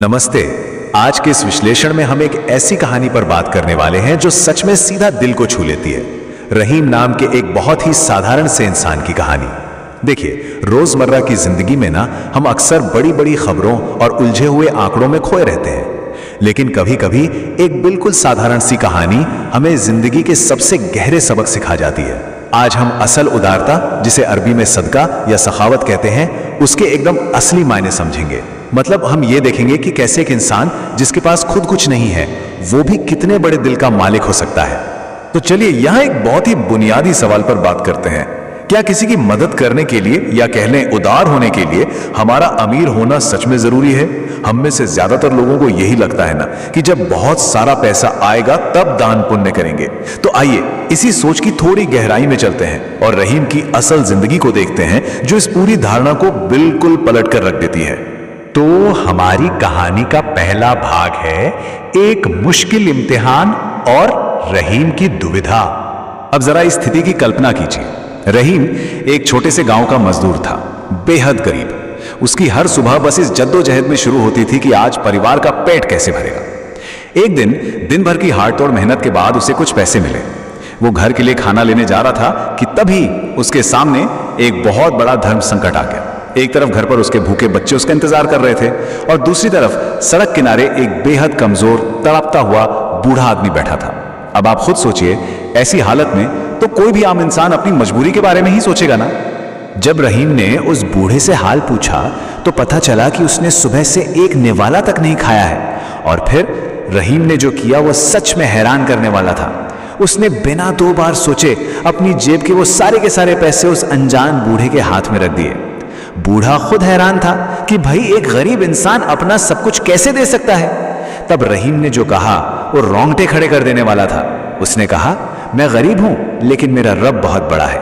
नमस्ते। आज के इस विश्लेषण में हम एक ऐसी कहानी पर बात करने वाले हैं जो सच में सीधा दिल को छू लेती है। रहीम नाम के एक बहुत ही साधारण से इंसान की कहानी। देखिए, रोजमर्रा की जिंदगी में ना हम अक्सर बड़ी बड़ी खबरों और उलझे हुए आंकड़ों में खोए रहते हैं, लेकिन कभी कभी एक बिल्कुल साधारण सी कहानी हमें जिंदगी के सबसे गहरे सबक सिखा जाती है। आज हम असल उदारता, जिसे अरबी में सदका या सखावत कहते हैं, उसके एकदम असली मायने समझेंगे। मतलब हम ये देखेंगे कि कैसे एक इंसान जिसके पास खुद कुछ नहीं है, वो भी कितने बड़े दिल का मालिक हो सकता है। तो चलिए यहां एक बहुत ही बुनियादी सवाल पर बात करते हैं। क्या किसी की मदद करने के लिए या कह लें उदार होने के लिए हमारा अमीर होना सच में जरूरी है? हम में से ज्यादातर लोगों को यही लगता है ना कि जब बहुत सारा पैसा आएगा तब दान पुण्य करेंगे। तो आइए इसी सोच की थोड़ी गहराई में चलते हैं और रहीम की असल जिंदगी को देखते हैं, जो इस पूरी धारणा को बिल्कुल पलट कर रख देती है। तो हमारी कहानी का पहला भाग है एक मुश्किल इम्तिहान और रहीम की दुविधा। अब जरा इस स्थिति की कल्पना कीजिए। रहीम एक छोटे से गांव का मजदूर था, बेहद गरीब। उसकी हर सुबह बस इस जद्दोजहद में शुरू होती थी कि आज परिवार का पेट कैसे भरेगा। एक दिन भर की हाड़-तोड़ मेहनत के बाद उसे कुछ पैसे मिले। वो घर के लिए खाना लेने जा रहा था कि तभी उसके सामने एक बहुत बड़ा धर्म संकट आ गया। एक तरफ घर पर उसके भूखे बच्चे उसका इंतजार कर रहे थे और दूसरी तरफ सड़क किनारे एक बेहद कमजोर, तड़पता हुआ बूढ़ा आदमी बैठा था। अब आप खुद सोचिए, ऐसी हालत में तो कोई भी आम इंसान अपनी मजबूरी के बारे में ही सोचेगा ना। जब रहीम ने उस बूढ़े से हाल पूछा तो पता चला कि उसने सुबह से एक निवाला तक नहीं खाया है। और फिर रहीम ने जो किया वो सच में हैरान करने वाला था। उसने बिना दो बार सोचे अपनी जेब के वो सारे के सारे पैसे उस अनजान बूढ़े के हाथ में रख दिए। बूढ़ा खुद हैरान था कि भाई एक गरीब इंसान अपना सब कुछ कैसे दे सकता है। तब रहीम ने जो कहा वो रोंगटे खड़े कर देने वाला था। उसने कहा, मैं गरीब हूं लेकिन मेरा रब बहुत बड़ा है।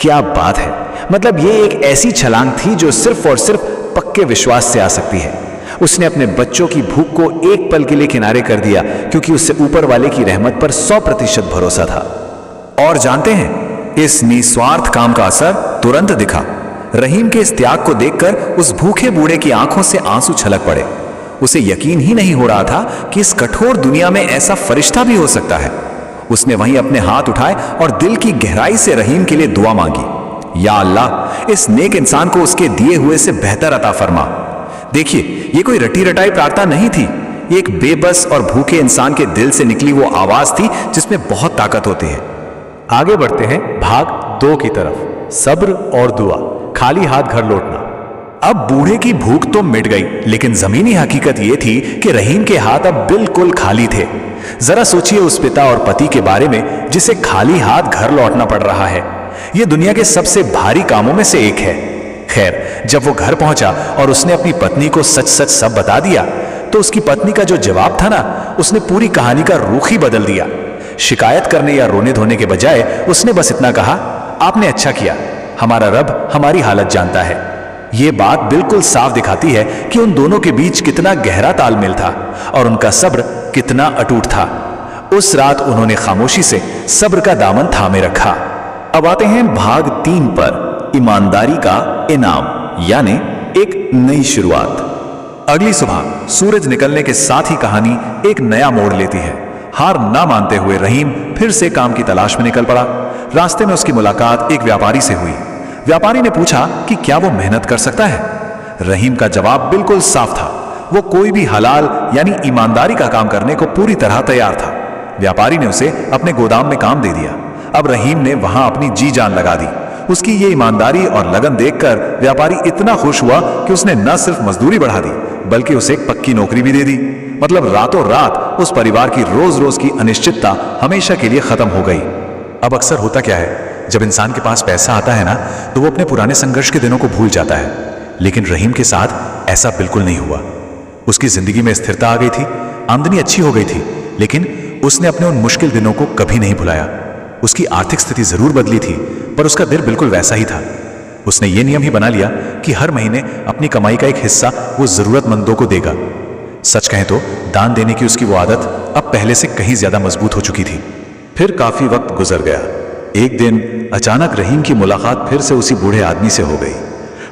क्या बात है! मतलब ये एक ऐसी छलांग थी जो सिर्फ और सिर्फ पक्के विश्वास से आ सकती है। उसने अपने बच्चों की भूख को एक पल के लिए किनारे कर दिया, क्योंकि उससे ऊपर वाले की रहमत पर 100% भरोसा था। और जानते हैं, इस निस्वार्थ काम का असर तुरंत दिखा। रहीम के इस त्याग को देखकर उस भूखे बूढ़े की आंखों से आंसू छलक पड़े। उसे यकीन ही नहीं हो रहा था कि इस कठोर दुनिया में ऐसा फरिश्ता भी हो सकता है। उसने वहीं अपने हाथ उठाए और दिल की गहराई से रहीम के लिए दुआ मांगी, या अल्लाह, इस नेक इंसान को उसके दिए हुए से बेहतर अता फरमा। देखिए, ये कोई रटी रटाई प्रार्थना नहीं थी। ये एक बेबस और भूखे इंसान के दिल से निकली वो आवाज थी जिसमें बहुत ताकत होती है। आगे बढ़ते हैं भाग 2 की तरफ, सब्र और दुआ, खाली हाथ घर लौटना। अब बूढ़े की भूख तो मिट गई, लेकिन जमीनी हकीकत यह थी कि रहीम के हाथ अब बिल्कुल खाली थे। जरा सोचिए उस पिता और पति के बारे में जिसे खाली हाथ घर लौटना पड़ रहा है। यह दुनिया के सबसे भारी कामों में से एक है। खैर, जब वो घर पहुंचा और उसने अपनी पत्नी को सच सच सब बता दिया, तो उसकी पत्नी का जो जवाब था ना, उसने पूरी कहानी का रुख ही बदल दिया। शिकायत करने या रोने धोने के बजाय उसने बस इतना कहा, आपने अच्छा किया, हमारा रब हमारी हालत जानता है। यह बात बिल्कुल साफ दिखाती है कि उन दोनों के बीच कितना गहरा तालमेल था और उनका सब्र कितना अटूट था। उस रात उन्होंने खामोशी से सब्र का दामन थामे रखा। अब आते हैं भाग 3 पर, ईमानदारी का इनाम, यानी एक नई शुरुआत। अगली सुबह सूरज निकलने के साथ ही कहानी एक नया मोड़ लेती है। हार ना मानते हुए रहीम फिर से काम की तलाश में निकल पड़ा। रास्ते में उसकी मुलाकात एक व्यापारी से हुई। व्यापारी ने पूछा कि क्या वो मेहनत कर सकता है। रहीम का जवाब बिल्कुल साफ था, वो कोई भी हलाल यानी ईमानदारी का काम करने को पूरी तरह तैयार था। व्यापारी ने उसे अपने गोदाम में काम दे दिया। अब रहीम ने वहां अपनी जी जान लगा दी। उसकी ये ईमानदारी और लगन देखकर व्यापारी इतना खुश हुआ कि उसने न सिर्फ मजदूरी बढ़ा दी, बल्कि उसे एक पक्की नौकरी भी दे दी। मतलब रातों रात उस परिवार की रोज रोज की अनिश्चितता हमेशा के लिए खत्म हो गई। अब अक्सर होता क्या है, जब इंसान के पास पैसा आता है ना, तो वो अपने पुराने संघर्ष के दिनों को भूल जाता है। लेकिन रहीम के साथ ऐसा बिल्कुल नहीं हुआ। उसकी जिंदगी में स्थिरता आ गई थी, आमदनी अच्छी हो गई थी, लेकिन उसने अपने उन मुश्किल दिनों को कभी नहीं भुलाया। उसकी आर्थिक स्थिति जरूर बदली थी, पर उसका दिल बिल्कुल वैसा ही था। उसने ये नियम ही बना लिया कि हर महीने अपनी कमाई का एक हिस्सा वो जरूरतमंदों को देगा। सच कहें तो दान देने की उसकी वो आदत अब पहले से कहीं ज्यादा मजबूत हो चुकी थी। फिर काफी वक्त गुजर गया। एक दिन अचानक रहीम की मुलाकात फिर से उसी बूढ़े आदमी से हो गई।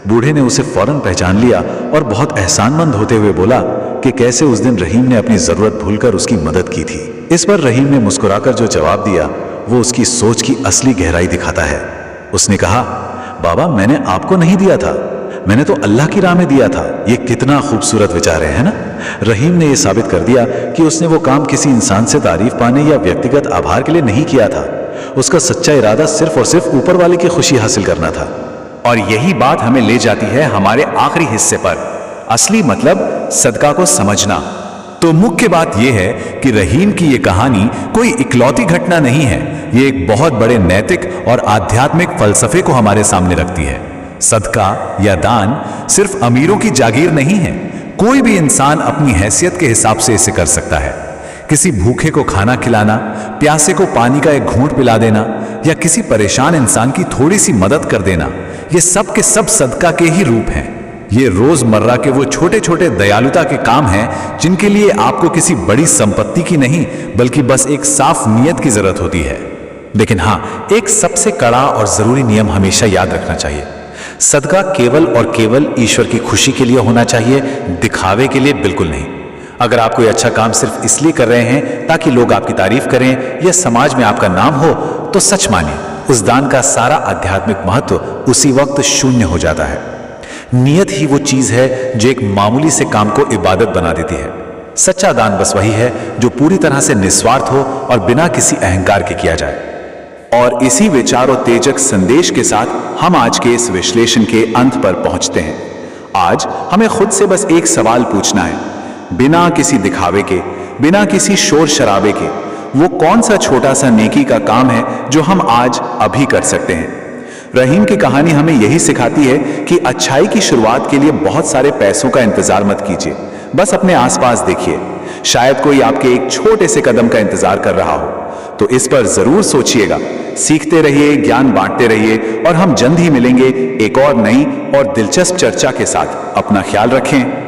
बूढ़े ने उसे फौरन पहचान लिया और बहुत एहसानमंद होते हुए बोला कि कैसे उस दिन रहीम ने अपनी जरूरत भूलकर उसकी मदद की थी। इस पर रहीम ने मुस्कुराकर जो जवाब दिया वो उसकी सोच की असली गहराई दिखाता है। उसने कहा, बाबा मैंने आपको नहीं दिया था, मैंने तो अल्लाह की राह में दिया था। ये कितना खूबसूरत विचार है ना। रहीम ने यह साबित कर दिया कि उसने वो काम किसी इंसान से तारीफ पाने या व्यक्तिगत आभार के लिए नहीं किया था। उसका सच्चा इरादा सिर्फ और सिर्फ ऊपर वाले की खुशी हासिल करना था। और यही बात हमें ले जाती है हमारे आखिरी हिस्से पर, असली मतलब सदका को समझना। तो मुख्य बात यह है कि रहीम की यह कहानी कोई इकलौती घटना नहीं है, ये एक बहुत बड़े नैतिक और आध्यात्मिक फलसफे को हमारे सामने रखती है। सदका या दान सिर्फ अमीरों की जागीर नहीं है, कोई भी इंसान अपनी हैसियत के हिसाब से इसे कर सकता है। किसी भूखे को खाना खिलाना, प्यासे को पानी का एक घूंट पिला देना या किसी परेशान इंसान की थोड़ी सी मदद कर देना, ये सब के सब सदका के ही रूप हैं। ये रोजमर्रा के वो छोटे छोटे दयालुता के काम हैं जिनके लिए आपको किसी बड़ी संपत्ति की नहीं बल्कि बस एक साफ नीयत की जरूरत होती है। लेकिन हां, एक सबसे कड़ा और जरूरी नियम हमेशा याद रखना चाहिए, सदका केवल और केवल ईश्वर की खुशी के लिए होना चाहिए, दिखावे के लिए बिल्कुल नहीं। अगर आप कोई अच्छा काम सिर्फ इसलिए कर रहे हैं ताकि लोग आपकी तारीफ करें या समाज में आपका नाम हो, तो सच मानिए उस दान का सारा आध्यात्मिक महत्व उसी वक्त शून्य हो जाता है। नियत ही वो चीज है जो एक मामूली से काम को इबादत बना देती है। सच्चा दान बस वही है जो पूरी तरह से निस्वार्थ हो और बिना किसी अहंकार के किया जाए। और इसी विचार और तेजक संदेश के साथ हम आज के इस विश्लेषण के अंत पर पहुंचते हैं। आज हमें खुद से बस एक सवाल पूछना है, बिना किसी दिखावे के, बिना किसी शोर शराबे के, वो कौन सा छोटा सा नेकी का काम है जो हम आज अभी कर सकते हैं। रहीम की कहानी हमें यही सिखाती है कि अच्छाई की शुरुआत के लिए बहुत सारे पैसों का इंतजार मत कीजिए, बस अपने आसपास देखिए, शायद कोई आपके एक छोटे से कदम का इंतजार कर रहा हो। तो इस पर जरूर सोचिएगा, सीखते रहिए, ज्ञान बांटते रहिए और हम जल्द ही मिलेंगे एक और नई और दिलचस्प चर्चा के साथ। अपना ख्याल रखें।